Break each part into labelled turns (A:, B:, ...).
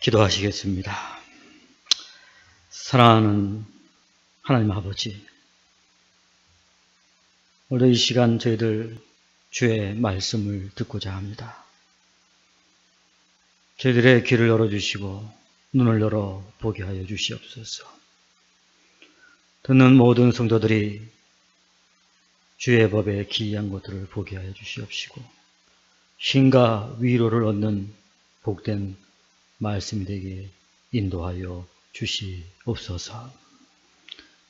A: 기도하시겠습니다. 사랑하는 하나님 아버지, 오늘 이 시간 저희들 주의 말씀을 듣고자 합니다. 저희들의 귀를 열어주시고 눈을 열어 보게 하여 주시옵소서. 듣는 모든 성도들이 주의 법에 기이한 것들을 보게 하여 주시옵시고 힘과 위로를 얻는 복된 말씀이 되게 인도하여 주시옵소서.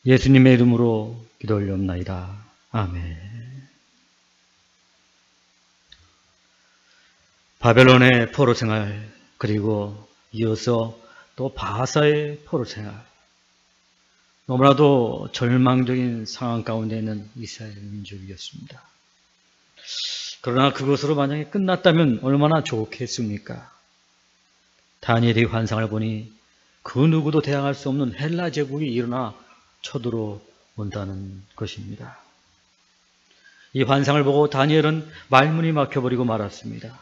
A: 예수님의 이름으로 기도 올리옵나이다. 아멘. 바벨론의 포로 생활, 그리고 이어서 또 바사의 포로 생활, 너무나도 절망적인 상황 가운데 있는 이스라엘 민족이었습니다. 그러나 그것으로 만약에 끝났다면 얼마나 좋겠습니까? 다니엘의 환상을 보니 그 누구도 대항할 수 없는 헬라 제국이 일어나 쳐들어온다는 것입니다. 이 환상을 보고 다니엘은 말문이 막혀버리고 말았습니다.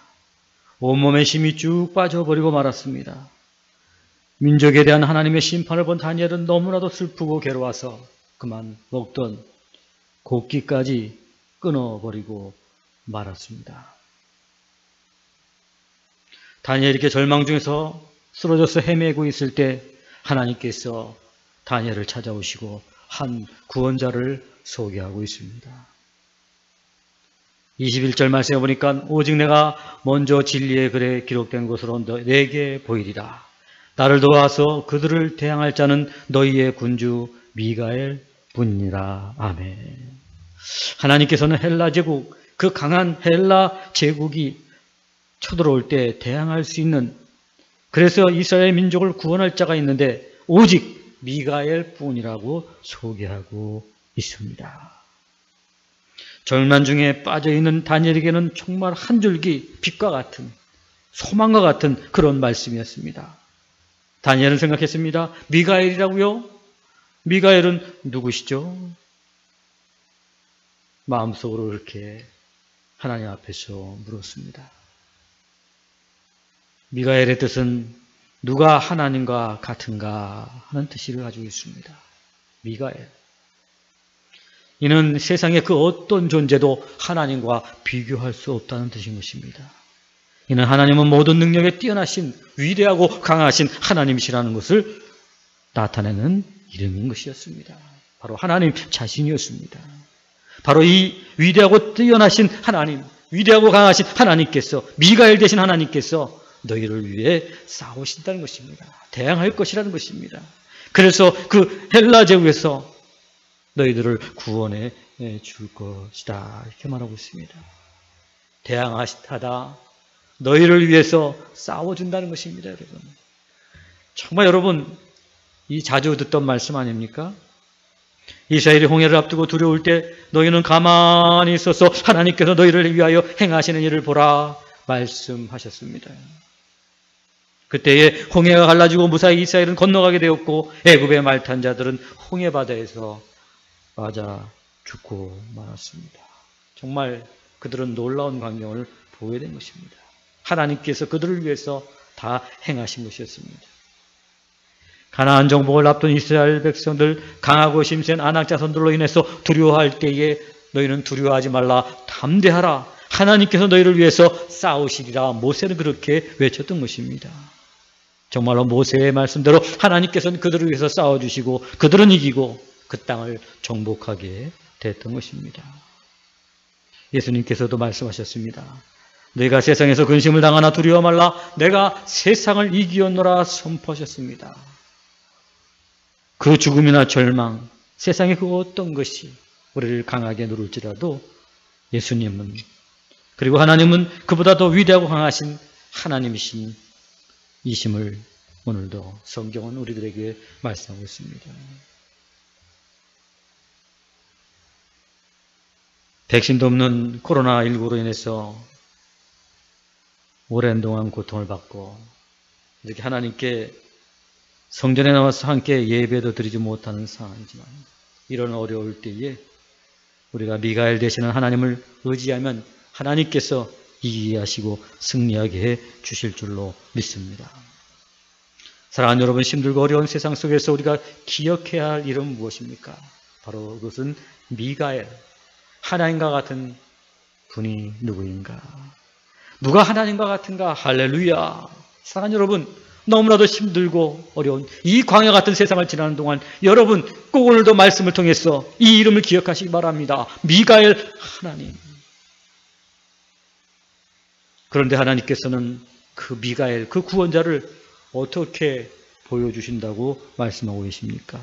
A: 온몸에 힘이 쭉 빠져버리고 말았습니다. 민족에 대한 하나님의 심판을 본 다니엘은 너무나도 슬프고 괴로워서 그만 먹던 곡기까지 끊어버리고 말았습니다. 다니엘이 이렇게 절망 중에서 쓰러져서 헤매고 있을 때 하나님께서 다니엘을 찾아오시고 한 구원자를 소개하고 있습니다. 21절 말씀에 보니까 오직 내가 먼저 진리의 글에 기록된 것으로 내게 보이리라. 나를 도와서 그들을 대항할 자는 너희의 군주 미가엘 뿐이라. 아멘. 하나님께서는 헬라 제국, 그 강한 헬라 제국이 쳐들어올 때 대항할 수 있는, 그래서 이스라엘 민족을 구원할 자가 있는데 오직 미가엘 뿐이라고 소개하고 있습니다. 절망 중에 빠져있는 다니엘에게는 정말 한 줄기 빛과 같은, 소망과 같은 그런 말씀이었습니다. 다니엘은 생각했습니다. 미가엘이라고요? 미가엘은 누구시죠? 마음속으로 이렇게 하나님 앞에서 물었습니다. 미가엘의 뜻은 누가 하나님과 같은가 하는 뜻을 가지고 있습니다. 미가엘. 이는 세상의 그 어떤 존재도 하나님과 비교할 수 없다는 뜻인 것입니다. 이는 하나님은 모든 능력에 뛰어나신 위대하고 강하신 하나님이시라는 것을 나타내는 이름인 것이었습니다. 바로 하나님 자신이었습니다. 바로 이 위대하고 뛰어나신 하나님, 위대하고 강하신 하나님께서, 미가엘 되신 하나님께서 너희를 위해 싸우신다는 것입니다. 대항할 것이라는 것입니다. 그래서 그 헬라 제국에서 너희들을 구원해 줄 것이다, 이렇게 말하고 있습니다. 대항하시다, 너희를 위해서 싸워준다는 것입니다. 여러분, 정말 여러분, 이 자주 듣던 말씀 아닙니까? 이스라엘이 홍해를 앞두고 두려울 때 너희는 가만히 있어서 하나님께서 너희를 위하여 행하시는 일을 보라 말씀하셨습니다. 그때에 홍해가 갈라지고 무사히 이스라엘은 건너가게 되었고 애굽의 말탄 자들은 홍해 바다에서 맞아 죽고 말았습니다. 정말 그들은 놀라운 광경을 보게 된 것입니다. 하나님께서 그들을 위해서 다 행하신 것이었습니다. 가나안 정복을 앞둔 이스라엘 백성들, 강하고 심센 아낙 자손들로 인해서 두려워할 때에 너희는 두려워하지 말라, 담대하라, 하나님께서 너희를 위해서 싸우시리라. 모세는 그렇게 외쳤던 것입니다. 정말로 모세의 말씀대로 하나님께서는 그들을 위해서 싸워주시고 그들은 이기고 그 땅을 정복하게 됐던 것입니다. 예수님께서도 말씀하셨습니다. 내가 세상에서 근심을 당하나 두려워 말라, 내가 세상을 이기었노라 선포하셨습니다. 그 죽음이나 절망, 세상의 그 어떤 것이 우리를 강하게 누를지라도 예수님은, 그리고 하나님은 그보다 더 위대하고 강하신 하나님이신 이심을 오늘도 성경은 우리들에게 말씀하고 있습니다. 백신도 없는 코로나19로 인해서 오랜 동안 고통을 받고 이렇게 하나님께 성전에 나와서 함께 예배도 드리지 못하는 상황이지만 이런 어려울 때에 우리가 미가엘 되시는 하나님을 의지하면 하나님께서 이기게 하시고 승리하게 해 주실 줄로 믿습니다. 사랑하는 여러분, 힘들고 어려운 세상 속에서 우리가 기억해야 할 일은 무엇입니까? 바로 그것은 미가엘, 하나님과 같은 분이 누구인가? 누가 하나님과 같은가? 할렐루야! 사랑하는 여러분, 너무나도 힘들고 어려운 이 광야 같은 세상을 지나는 동안 여러분 꼭 오늘도 말씀을 통해서 이 이름을 기억하시기 바랍니다. 미가엘 하나님. 그런데 하나님께서는 그 미가엘, 그 구원자를 어떻게 보여주신다고 말씀하고 계십니까?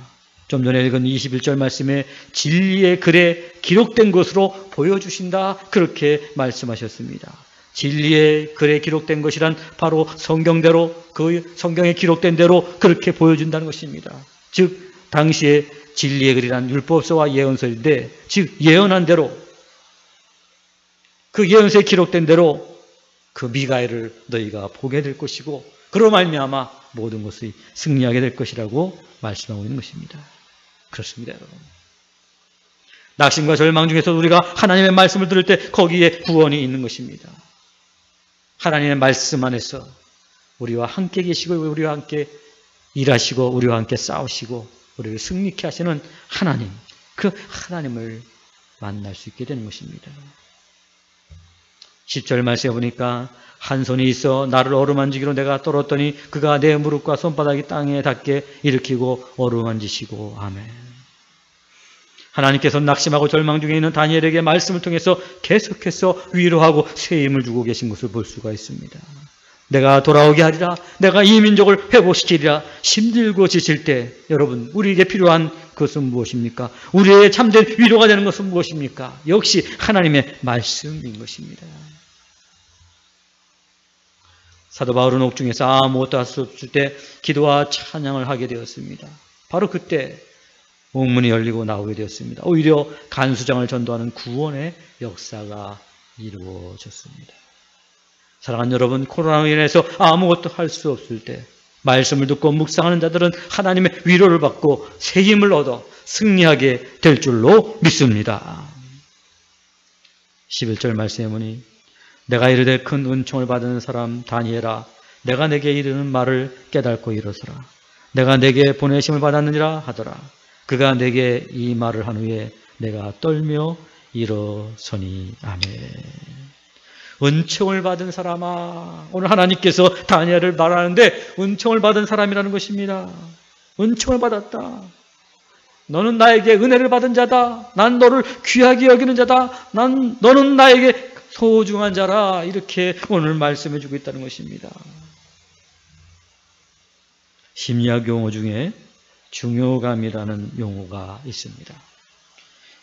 A: 좀 전에 읽은 21절 말씀에 진리의 글에 기록된 것으로 보여주신다, 그렇게 말씀하셨습니다. 진리의 글에 기록된 것이란 바로 성경대로, 그 성경에 기록된 대로 그렇게 보여준다는 것입니다. 즉 당시에 진리의 글이란 율법서와 예언서인데, 즉 예언한 대로, 그 예언서에 기록된 대로 그 미가엘을 너희가 보게 될 것이고 그로 말미암아 모든 것이 승리하게 될 것이라고 말씀하고 있는 것입니다. 그렇습니다, 여러분. 낙심과 절망 중에서 우리가 하나님의 말씀을 들을 때 거기에 구원이 있는 것입니다. 하나님의 말씀 안에서 우리와 함께 계시고 우리와 함께 일하시고 우리와 함께 싸우시고 우리를 승리케 하시는 하나님, 그 하나님을 만날 수 있게 되는 것입니다. 10절 말씀에 보니까 한 손이 있어 나를 어루만지기로 내가 떨었더니 그가 내 무릎과 손바닥이 땅에 닿게 일으키고 어루만지시고. 아멘. 하나님께서 낙심하고 절망 중에 있는 다니엘에게 말씀을 통해서 계속해서 위로하고 새 힘을 주고 계신 것을 볼 수가 있습니다. 내가 돌아오게 하리라, 내가 이 민족을 회복시키리라. 힘들고 지칠 때 여러분, 우리에게 필요한 것은 무엇입니까? 우리의 참된 위로가 되는 것은 무엇입니까? 역시 하나님의 말씀인 것입니다. 사도 바울은 옥중에서 아무것도 할 수 없을 때 기도와 찬양을 하게 되었습니다. 바로 그때 옥문이 열리고 나오게 되었습니다. 오히려 간수장을 전도하는 구원의 역사가 이루어졌습니다. 사랑하는 여러분, 코로나로 인해서 아무것도 할 수 없을 때 말씀을 듣고 묵상하는 자들은 하나님의 위로를 받고 새 힘을 얻어 승리하게 될 줄로 믿습니다. 11절 말씀에 보니 내가 이르되 큰 은총을 받은 사람 다니엘아, 내가 내게 이르는 말을 깨닫고 일어서라. 내가 내게 보내심을 받았느니라 하더라. 그가 내게 이 말을 한 후에 내가 떨며 일어서니. 아멘. 은총을 받은 사람아, 오늘 하나님께서 다니엘을 말하는데 은총을 받은 사람이라는 것입니다. 은총을 받았다. 너는 나에게 은혜를 받은 자다. 난 너를 귀하게 여기는 자다. 너는 나에게 소중한 자라. 이렇게 오늘 말씀해 주고 있다는 것입니다. 심리학 용어 중에 중요감이라는 용어가 있습니다.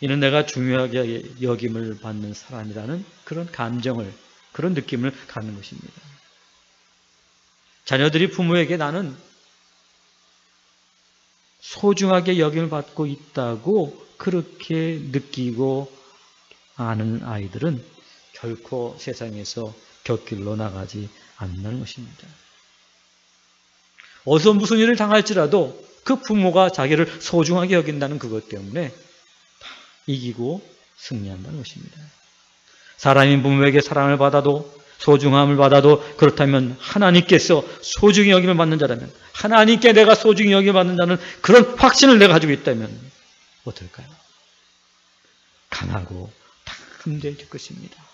A: 이는 내가 중요하게 여김을 받는 사람이라는 그런 감정을, 그런 느낌을 갖는 것입니다. 자녀들이 부모에게 나는 소중하게 여김을 받고 있다고 그렇게 느끼고 아는 아이들은 결코 세상에서 곁길로 나가지 않는다는 것입니다. 어서 무슨 일을 당할지라도 그 부모가 자기를 소중하게 여긴다는 그것 때문에 이기고 승리한다는 것입니다. 사람이 부모에게 사랑을 받아도 소중함을 받아도 그렇다면 하나님께서 소중히 여김을 받는 자라면, 하나님께 내가 소중히 여김을 받는 자는 그런 확신을 내가 가지고 있다면 어떨까요? 강하고 담대해질 것입니다.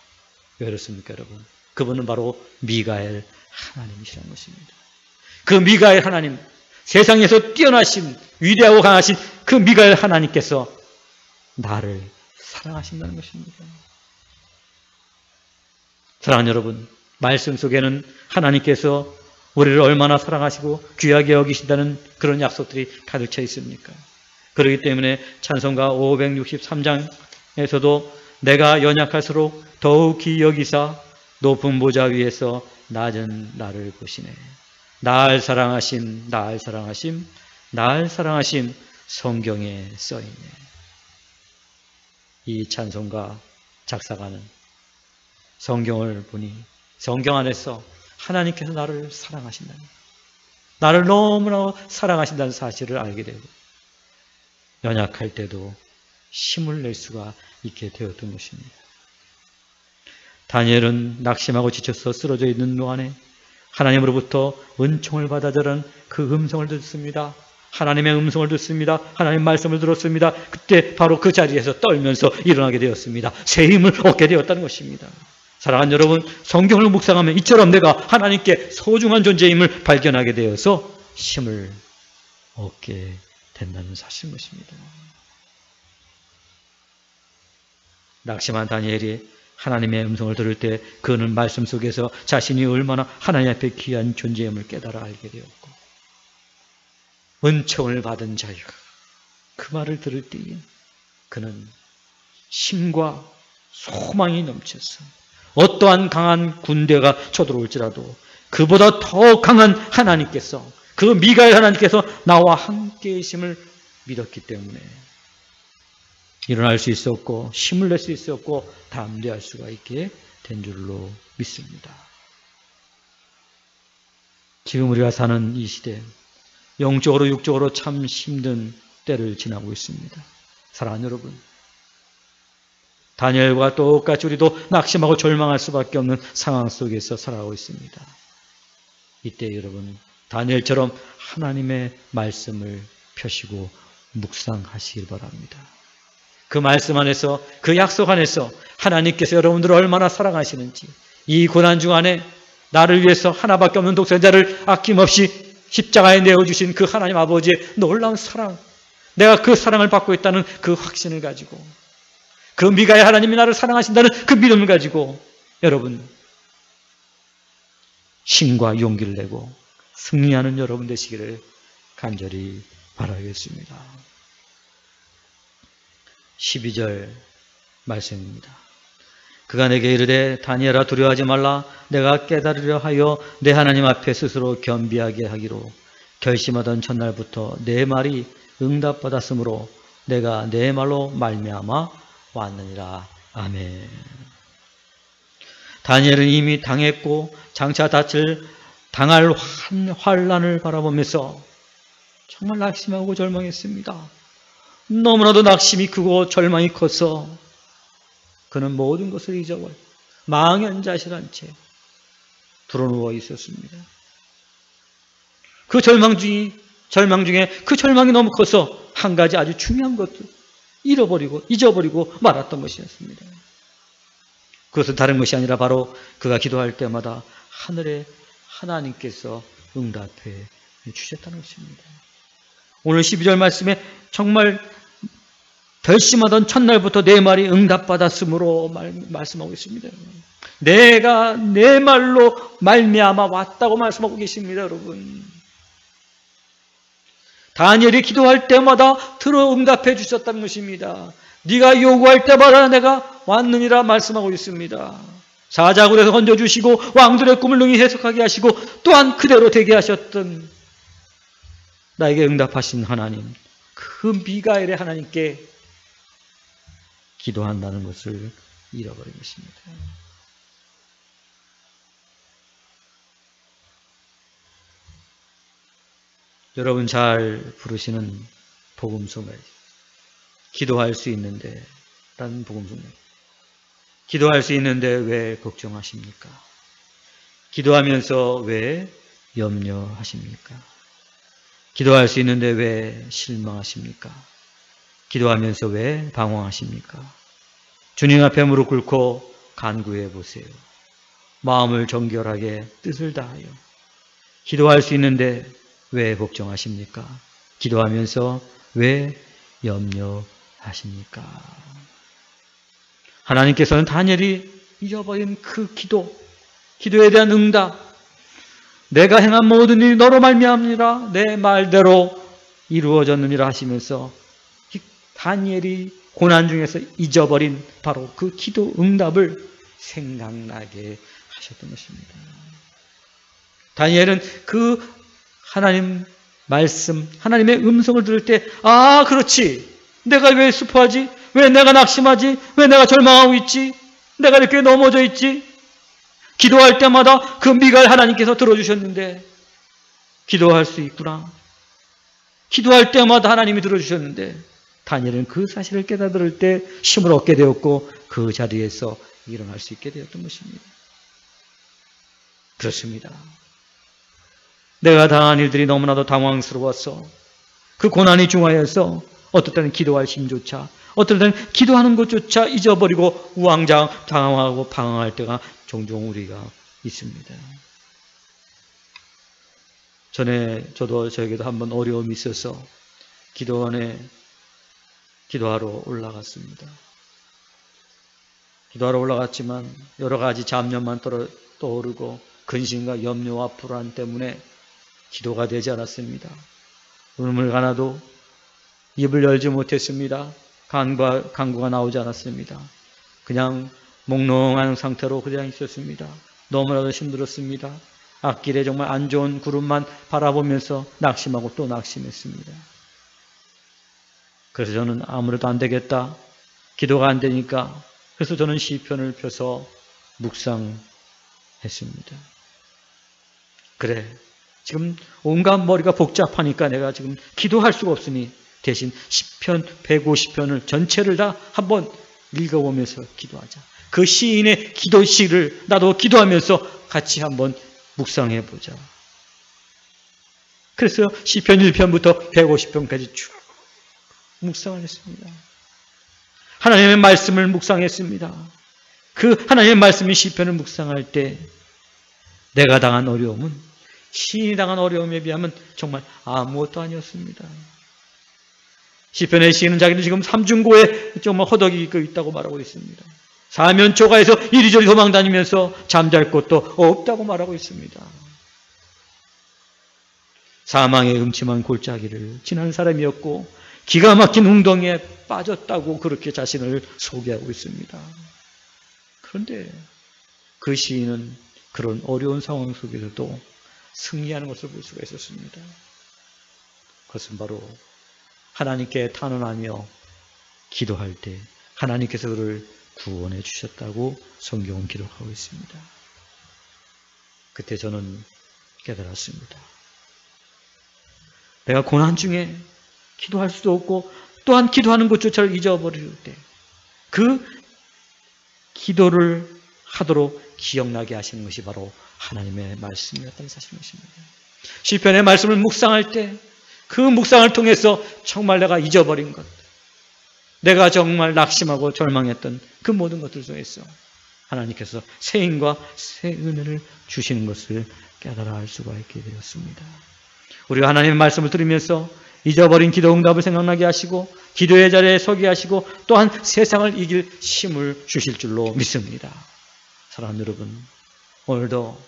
A: 왜 그렇습니까, 여러분? 그분은 바로 미가엘 하나님이시라는 것입니다. 그 미가엘 하나님, 세상에서 뛰어나신 위대하고 강하신 그 미가엘 하나님께서 나를 사랑하신다는 것입니다. 사랑하는 여러분, 말씀 속에는 하나님께서 우리를 얼마나 사랑하시고 귀하게 여기신다는 그런 약속들이 가득 차 있습니까? 그렇기 때문에 찬송가 563장에서도 내가 연약할수록 더욱이 여기사 높은 보좌 위에서 낮은 나를 보시네. 날 사랑하심, 날 사랑하심, 날 사랑하심 성경에 써있네. 이 찬송가 작사가는 성경을 보니 성경 안에서 하나님께서 나를 사랑하신다는, 나를 너무나 사랑하신다는 사실을 알게 되고 연약할 때도 힘을 낼 수가 있게 되었던 것입니다. 다니엘은 낙심하고 지쳐서 쓰러져 있는 동안에 하나님으로부터 은총을 받아 저는 그 음성을 듣습니다. 하나님의 음성을 듣습니다. 하나님 말씀을 들었습니다. 그때 바로 그 자리에서 떨면서 일어나게 되었습니다. 새 힘을 얻게 되었다는 것입니다. 사랑하는 여러분, 성경을 묵상하면 이처럼 내가 하나님께 소중한 존재임을 발견하게 되어서 힘을 얻게 된다는 사실인 것입니다. 낙심한 다니엘이 하나님의 음성을 들을 때 그는 말씀 속에서 자신이 얼마나 하나님 앞에 귀한 존재임을 깨달아 알게 되었고, 은총을 받은 자유, 그 말을 들을 때에 그는 힘과 소망이 넘쳐서 어떠한 강한 군대가 쳐들어올지라도 그보다 더 강한 하나님께서, 그 미가엘 하나님께서 나와 함께 계심을 믿었기 때문에 일어날 수 있었고 힘을 낼 수 있었고 담대할 수가 있게 된 줄로 믿습니다. 지금 우리가 사는 이 시대, 영적으로 육적으로 참 힘든 때를 지나고 있습니다. 사랑하는 여러분, 다니엘과 똑같이 우리도 낙심하고 절망할 수밖에 없는 상황 속에서 살아가고 있습니다. 이때 여러분, 다니엘처럼 하나님의 말씀을 펴시고 묵상하시길 바랍니다. 그 말씀 안에서, 그 약속 안에서 하나님께서 여러분들을 얼마나 사랑하시는지, 이 고난 중 안에 나를 위해서 하나밖에 없는 독생자를 아낌없이 십자가에 내어주신 그 하나님 아버지의 놀라운 사랑, 내가 그 사랑을 받고 있다는 그 확신을 가지고, 그 미가엘 하나님이 나를 사랑하신다는 그 믿음을 가지고 여러분 힘과 용기를 내고 승리하는 여러분 되시기를 간절히 바라겠습니다. 12절 말씀입니다. 그가 내게 이르되 다니엘아 두려워하지 말라. 내가 깨달으려 하여 내 하나님 앞에 스스로 겸비하게 하기로 결심하던 첫날부터 내 말이 응답받았으므로 내가 내 말로 말미암아 왔느니라. 아멘. 다니엘은 이미 당했고 장차 당할 환난을 바라보면서 정말 낙심하고 절망했습니다. 너무나도 낙심이 크고 절망이 커서 그는 모든 것을 잊어버려 망연자실한 채 드러누워 있었습니다. 그 절망 중에 그 절망이 너무 커서 한 가지 아주 중요한 것도 잊어버리고 말았던 것이었습니다. 그것은 다른 것이 아니라 바로 그가 기도할 때마다 하늘의 하나님께서 응답해 주셨다는 것입니다. 오늘 12절 말씀에 정말 결심하던 첫날부터 내 말이 응답받았으므로 말씀하고 있습니다. 내가 내 말로 말미암아 왔다고 말씀하고 계십니다. 여러분, 다니엘이 기도할 때마다 들어 응답해 주셨다는 것입니다. 네가 요구할 때마다 내가 왔느니라 말씀하고 있습니다. 사자굴에서 건져주시고 왕들의 꿈을 능히 해석하게 하시고 또한 그대로 되게 하셨던 나에게 응답하신 하나님, 그 미가엘의 하나님께 기도한다는 것을 잃어버린 것입니다. 여러분 잘 부르시는 복음송을 기도할 수 있는데 라는 복음송을 기도할 수 있는데 왜 걱정하십니까? 기도하면서 왜 염려하십니까? 기도할 수 있는데 왜 실망하십니까? 기도하면서 왜 방황하십니까? 주님 앞에 무릎 꿇고 간구해 보세요. 마음을 정결하게 뜻을 다하여 기도할 수 있는데 왜 걱정하십니까? 기도하면서 왜 염려하십니까? 하나님께서는 다니엘이 잊어버린 그 기도에 대한 응답, 내가 행한 모든 일이 너로 말미암으니라 내 말대로 이루어졌느니라 하시면서 다니엘이 고난 중에서 잊어버린 바로 그 기도 응답을 생각나게 하셨던 것입니다. 다니엘은 그 하나님 말씀, 하나님의 음성을 들을 때, 아, 그렇지. 내가 왜 슬퍼하지? 왜 내가 낙심하지? 왜 내가 절망하고 있지? 내가 이렇게 넘어져 있지? 기도할 때마다 그 미가엘 하나님께서 들어주셨는데, 기도할 수 있구나. 기도할 때마다 하나님이 들어주셨는데, 다니엘은 그 사실을 깨달을 때 힘을 얻게 되었고, 그 자리에서 일어날 수 있게 되었던 것입니다. 그렇습니다. 내가 당한 일들이 너무나도 당황스러워서 그 고난이 중하여서 어떨 때는 기도할 힘조차, 어떨 때는 기도하는 것조차 잊어버리고 우왕좌왕하고 방황할 때가 종종 우리가 있습니다. 전에 저에게도 한번 어려움이 있어서 기도원에 기도하러 올라갔습니다. 기도하러 올라갔지만 여러 가지 잡념만 떠오르고 근심과 염려와 불안 때문에 기도가 되지 않았습니다. 눈물 하나도 입을 열지 못했습니다. 간구가 나오지 않았습니다. 그냥 몽롱한 상태로 그냥 있었습니다. 너무나도 힘들었습니다. 앞길에 정말 안 좋은 구름만 바라보면서 낙심하고 또 낙심했습니다. 그래서 저는 아무래도 안 되겠다. 기도가 안 되니까. 그래서 저는 시편을 펴서 묵상했습니다. 그래, 지금 온갖 머리가 복잡하니까 내가 지금 기도할 수가 없으니 대신 시편 150편을 전체를 다 한번 읽어보면서 기도하자. 그 시인의 기도시를 나도 기도하면서 같이 한번 묵상해보자. 그래서 시편 1편부터 150편까지 쭉 묵상을 했습니다. 하나님의 말씀을 묵상했습니다. 그 하나님의 말씀이 시편을 묵상할 때 내가 당한 어려움은 시인이 당한 어려움에 비하면 정말 아무것도 아니었습니다. 시편의 시인은 자기는 지금 삼중고에 정말 허덕이고 있다고 말하고 있습니다. 사면초가에서 이리저리 도망다니면서 잠잘 곳도 없다고 말하고 있습니다. 사망의 음침한 골짜기를 지난 사람이었고 기가 막힌 웅덩이에 빠졌다고 그렇게 자신을 소개하고 있습니다. 그런데 그 시인은 그런 어려운 상황 속에서도 승리하는 것을 볼 수가 있었습니다. 그것은 바로 하나님께 탄원하며 기도할 때 하나님께서 그를 구원해 주셨다고 성경은 기록하고 있습니다. 그때 저는 깨달았습니다. 내가 고난 중에 기도할 수도 없고 또한 기도하는 것조차를 잊어버릴 때 그 기도를 하도록 기억나게 하시는 것이 바로 하나님의 말씀이었다는 사실인 것입니다. 시편의 말씀을 묵상할 때 그 묵상을 통해서 정말 내가 잊어버린 것, 내가 정말 낙심하고 절망했던 그 모든 것들 속에서 하나님께서 새 힘과 새 은혜를 주시는 것을 깨달아 알 수가 있게 되었습니다. 우리가 하나님의 말씀을 들으면서 잊어버린 기도 응답을 생각나게 하시고 기도의 자리에 서게 하시고 또한 세상을 이길 힘을 주실 줄로 믿습니다. 사랑하는 여러분, 오늘도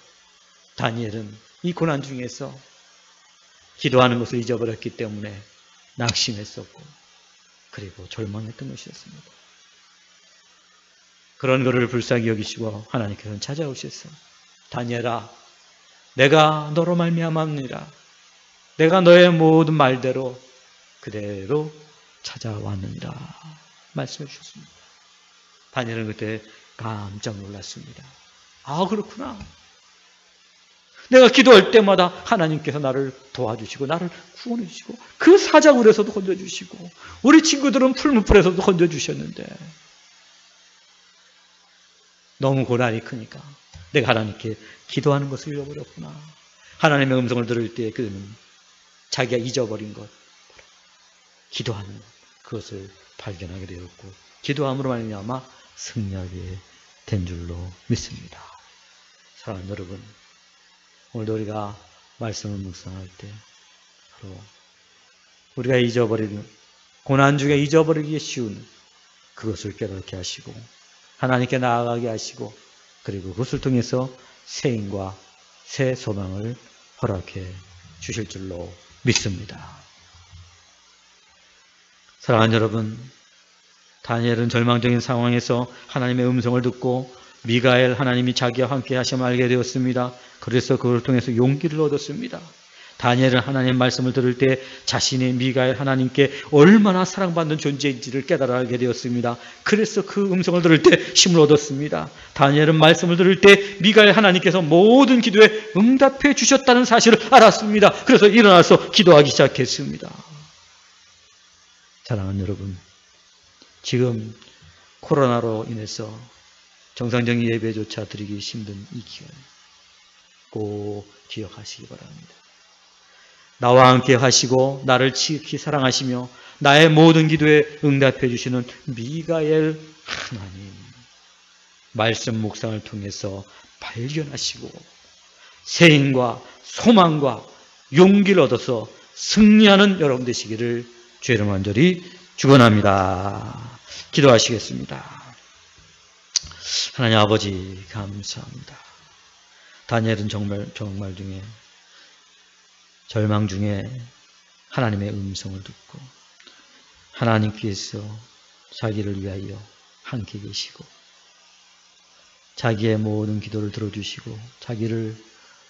A: 다니엘은 이 고난 중에서 기도하는 것을 잊어버렸기 때문에 낙심했었고 그리고 절망했던 것이었습니다. 그런 그를 불쌍히 여기시고 하나님께서는 찾아오셨어요. 다니엘아, 내가 너로 말미암았느니라. 내가 너의 모든 말대로 그대로 찾아왔느니라 말씀해 주셨습니다. 다니엘은 그때 깜짝 놀랐습니다. 아, 그렇구나. 내가 기도할 때마다 하나님께서 나를 도와주시고 나를 구원해 주시고 그 사자굴에서도 건져주시고 우리 친구들은 풀무풀에서도 건져주셨는데 너무 고난이 크니까 내가 하나님께 기도하는 것을 잃어버렸구나. 하나님의 음성을 들을 때 그는 자기가 잊어버린 것, 기도하는 것, 그것을 발견하게 되었고 기도함으로 말미암아 승리하게 된 줄로 믿습니다. 사랑하는 여러분, 오늘도 우리가 말씀을 묵상할 때 바로 우리가 잊어버리는 고난 중에 잊어버리기 쉬운 그것을 깨닫게 하시고 하나님께 나아가게 하시고 그리고 그것을 통해서 새 힘과 새 소망을 허락해 주실 줄로 믿습니다. 사랑하는 여러분, 다니엘은 절망적인 상황에서 하나님의 음성을 듣고 미가엘 하나님이 자기와 함께 하심을 알게 되었습니다. 그래서 그걸 통해서 용기를 얻었습니다. 다니엘은 하나님의 말씀을 들을 때 자신이 미가엘 하나님께 얼마나 사랑받는 존재인지를 깨달아 알게 되었습니다. 그래서 그 음성을 들을 때 힘을 얻었습니다. 다니엘은 말씀을 들을 때 미가엘 하나님께서 모든 기도에 응답해 주셨다는 사실을 알았습니다. 그래서 일어나서 기도하기 시작했습니다. 사랑하는 여러분, 지금 코로나로 인해서 정상적인 예배조차 드리기 힘든 이 기간 꼭 기억하시기 바랍니다. 나와 함께 하시고 나를 지극히 사랑하시며 나의 모든 기도에 응답해 주시는 미가엘 하나님, 말씀 묵상을 통해서 발견하시고 새 힘과 소망과 용기를 얻어서 승리하는 여러분 되시기를 주의 이름으로 간절히 축원합니다. 기도하시겠습니다. 하나님 아버지 감사합니다. 다니엘은 정말 중에 절망 중에 하나님의 음성을 듣고 하나님께서 자기를 위하여 함께 계시고 자기의 모든 기도를 들어주시고 자기를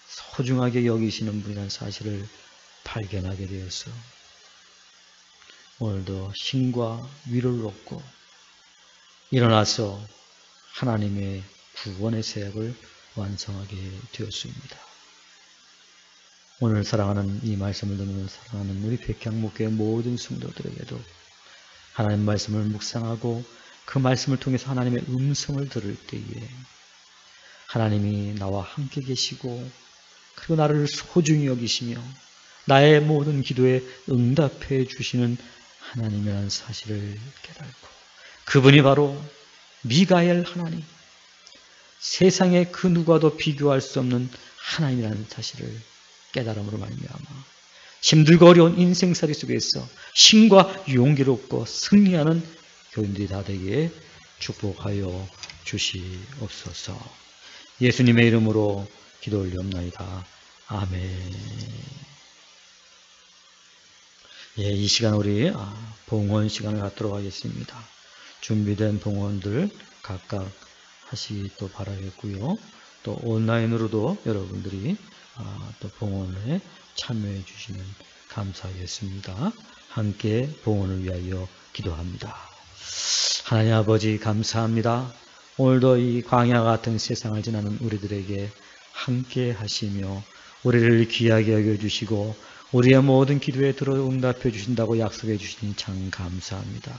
A: 소중하게 여기시는 분이라는 사실을 발견하게 되어서 오늘도 힘과 위로를 얻고 일어나서 하나님의 구원의 사역을 완성하게 되었습니다. 오늘 사랑하는 이 말씀을 듣는 사랑하는 우리 백향목교의 모든 성도들에게도 하나님 말씀을 묵상하고 그 말씀을 통해서 하나님의 음성을 들을 때에 하나님이 나와 함께 계시고 그리고 나를 소중히 여기시며 나의 모든 기도에 응답해 주시는 하나님이라는 사실을 깨닫고 그분이 바로 미가엘 하나님, 세상에 그 누구와도 비교할 수 없는 하나님이라는 사실을 깨달음으로 말미암아 힘들고 어려운 인생살이 속에서 힘과 용기를 얻고 승리하는 교인들이 다 되기에 축복하여 주시옵소서. 예수님의 이름으로 기도 올리옵나이다. 아멘. 예, 이 시간 우리 봉헌 시간을 갖도록 하겠습니다. 준비된 봉헌들 각각 하시기 또 바라겠고요. 또 온라인으로도 여러분들이 또 봉헌에 참여해 주시면 감사하겠습니다. 함께 봉헌을 위하여 기도합니다. 하나님 아버지 감사합니다. 오늘도 이 광야 같은 세상을 지나는 우리들에게 함께 하시며 우리를 귀하게 여겨주시고 우리의 모든 기도에 들어 응답해 주신다고 약속해 주시니 참 감사합니다.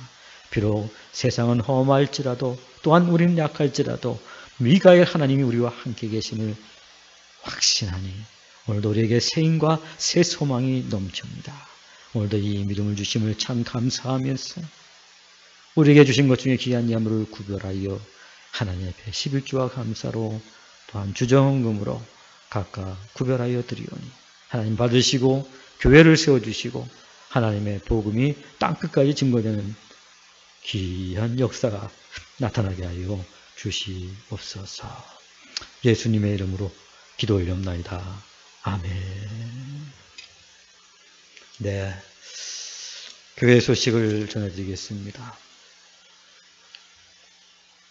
A: 비록 세상은 험할지라도 또한 우리는 약할지라도 미가엘 하나님이 우리와 함께 계심을 확신하니 오늘도 우리에게 새 힘과 새 소망이 넘칩니다. 오늘도 이 믿음을 주심을 참 감사하면서 우리에게 주신 것 중에 귀한 예물을 구별하여 하나님 앞에 11조와 감사로 또한 주정금으로 각각 구별하여 드리오니 하나님 받으시고 교회를 세워주시고 하나님의 복음이 땅끝까지 증거되는 귀한 역사가 나타나게 하여 주시옵소서. 예수님의 이름으로 기도 올리옵나이다. 아멘. 네, 교회 소식을 전해드리겠습니다.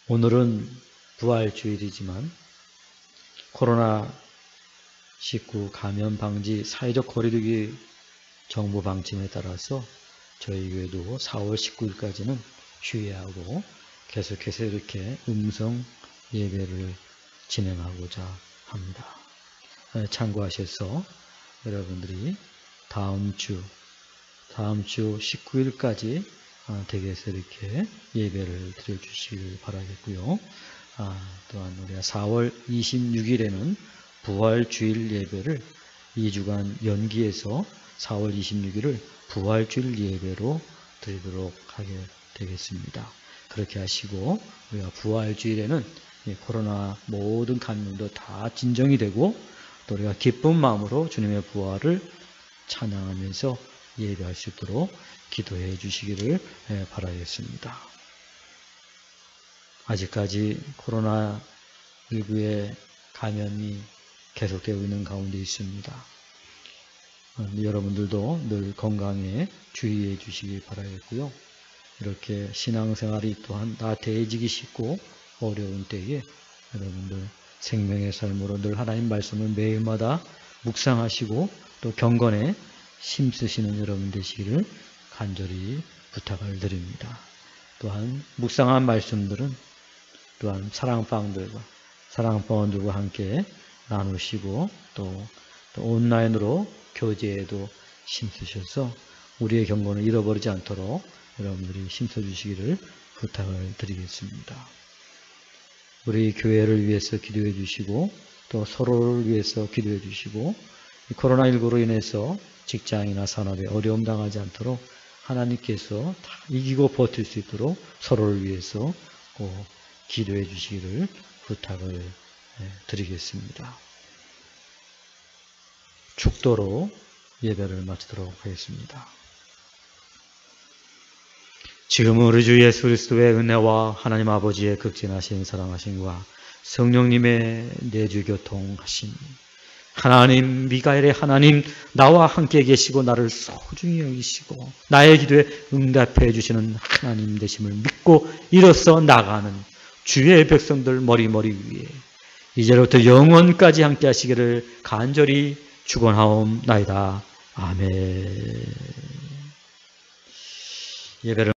A: 오늘은 부활주일이지만 코로나19 감염 방지 사회적 거리두기 정부 방침에 따라서 저희 교회도 4월 19일까지는 휴회하고 계속해서 이렇게 음성 예배를 진행하고자 합니다. 참고하셔서 여러분들이 다음 주 19일까지 댁에서 이렇게 예배를 드려주시길 바라겠고요. 또한 우리가 4월 26일에는 부활주일 예배를 2주간 연기해서 4월 26일을 부활주일 예배로 드리도록 하게 되겠습니다. 그렇게 하시고 우리가 부활주일에는 코로나 모든 감염도 다 진정이 되고 또 우리가 기쁜 마음으로 주님의 부활을 찬양하면서 예배할 수 있도록 기도해 주시기를 바라겠습니다. 아직까지 코로나19의 감염이 계속되고 있는 가운데 있습니다. 여러분들도 늘 건강에 주의해 주시기 바라겠고요. 이렇게 신앙생활이 또한 나태해지기 쉽고 어려운 때에 여러분들 생명의 삶으로 늘 하나님 말씀을 매일마다 묵상하시고 또 경건에 힘쓰시는 여러분 되시기를 간절히 부탁을 드립니다. 또한 묵상한 말씀들은 또한 사랑방원들과 함께 나누시고 또 온라인으로 교제에도 힘쓰셔서 우리의 경건을 잃어버리지 않도록 여러분들이 힘써주시기를 부탁을 드리겠습니다. 우리 교회를 위해서 기도해 주시고 또 서로를 위해서 기도해 주시고 코로나19로 인해서 직장이나 산업에 어려움 당하지 않도록 하나님께서 다 이기고 버틸 수 있도록 서로를 위해서 꼭 기도해 주시기를 부탁을 드리겠습니다. 축도로 예배를 마치도록 하겠습니다. 지금 우리 주 예수 그리스도의 은혜와 하나님 아버지의 극진하신 사랑하심과 성령님의 내주 교통하심, 하나님 미가엘의 하나님 나와 함께 계시고 나를 소중히 여기시고 나의 기도에 응답해 주시는 하나님 되심을 믿고 일어서 나가는 주의 백성들 머리머리 위에 이제부터 영원까지 함께 하시기를 간절히 축원하옵나이다. 아멘. 예배를